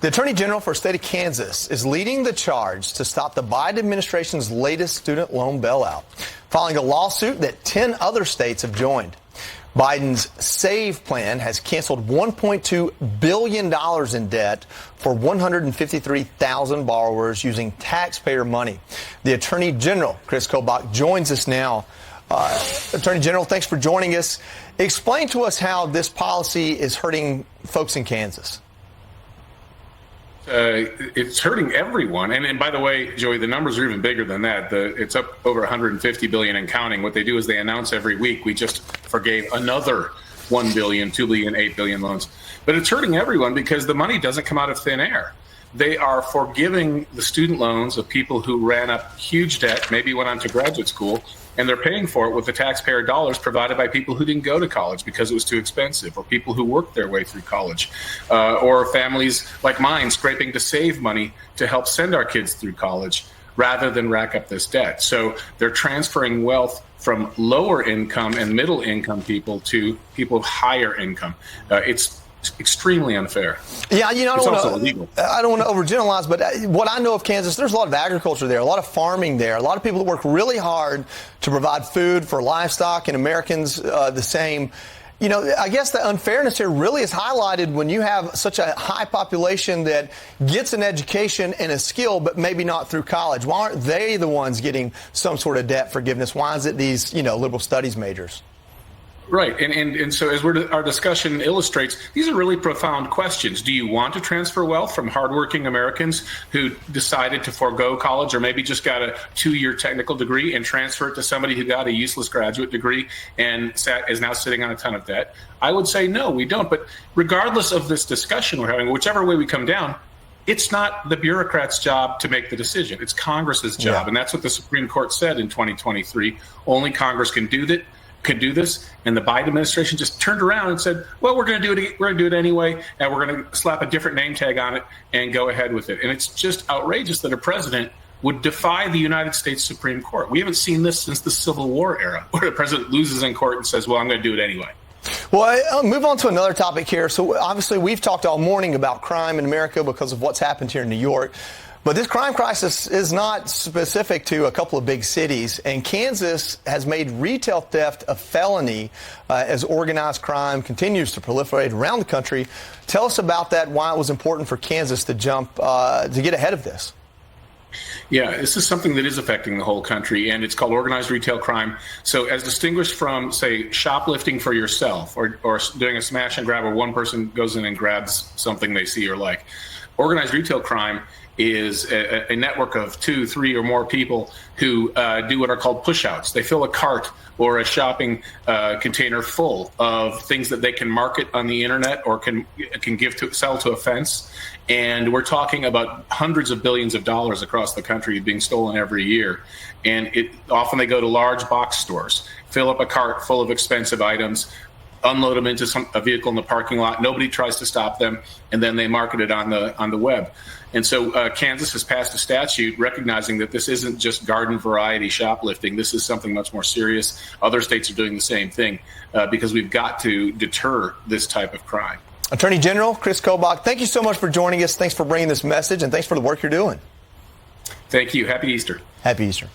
The Attorney General for the state of Kansas is leading the charge to stop the Biden administration's latest student loan bailout, following a lawsuit that 10 other states have joined. Biden's SAVE plan has canceled $1.2 billion in debt for 153,000 borrowers using taxpayer money. The Attorney General, Kris Kobach, joins us now. Attorney General, thanks for joining us. Explain to us how this policy is hurting folks in Kansas. It's hurting everyone. And by the way, Joey, the numbers are even bigger than that. It's up over 150 billion and counting. What they do is they announce every week, we just forgave another 1 billion, 2 billion, 8 billion loans. But it's hurting everyone because the money doesn't come out of thin air. They are forgiving the student loans of people who ran up huge debt, maybe went on to graduate school, and they're paying for it with the taxpayer dollars provided by people who didn't go to college because it was too expensive, or people who worked their way through college, or families like mine scraping to save money to help send our kids through college rather than rack up this debt. So they're transferring wealth from lower income and middle income people to people of higher income. It's extremely unfair. Yeah, I don't want to overgeneralize, but what I know of Kansas, there's a lot of agriculture there, a lot of farming there, a lot of people that work really hard to provide food for livestock, and Americans the same. I guess the unfairness here really is highlighted when you have such a high population that gets an education and a skill, but maybe not through college. Why aren't they the ones getting some sort of debt forgiveness? Why is it these, liberal studies majors? Right. And so as our discussion illustrates, these are really profound questions. Do you want to transfer wealth from hardworking Americans who decided to forego college or maybe just got a 2-year technical degree and transfer it to somebody who got a useless graduate degree and is now sitting on a ton of debt? I would say no, we don't. But regardless of this discussion we're having, whichever way we come down, it's not the bureaucrats' job to make the decision. It's Congress's job. Yeah. And that's what the Supreme Court said in 2023. Only Congress can do that. Could do this, and the Biden administration just turned around and said, well, we're going to do it. We're going to do it anyway, and we're going to slap a different name tag on it and go ahead with it. And it's just outrageous that a president would defy the United States Supreme Court. We haven't seen this since the Civil War era, where the president loses in court and says, well, I'm going to do it anyway. Well, I'll move on to another topic here. So obviously we've talked all morning about crime in America because of what's happened here in New York. But this crime crisis is not specific to a couple of big cities, and Kansas has made retail theft a felony as organized crime continues to proliferate around the country. Tell us about that, why it was important for Kansas to jump to get ahead of this. Yeah, this is something that is affecting the whole country, and it's called organized retail crime. So as distinguished from, say, shoplifting for yourself or doing a smash and grab where one person goes in and grabs something they see or like, organized retail crime is a network of 2, 3, or more people who do what are called push-outs. They fill a cart or a shopping container full of things that they can market on the internet or can sell to a fence. And we're talking about hundreds of billions of dollars across the country being stolen every year. And often they go to large box stores, fill up a cart full of expensive items, unload them into a vehicle in the parking lot. Nobody tries to stop them, and then they market it on the web. And so Kansas has passed a statute recognizing that this isn't just garden variety shoplifting. This is something much more serious. Other states are doing the same thing because we've got to deter this type of crime. Attorney General Kris Kobach, thank you so much for joining us. Thanks for bringing this message, and thanks for the work you're doing. Thank you. Happy Easter. Happy Easter.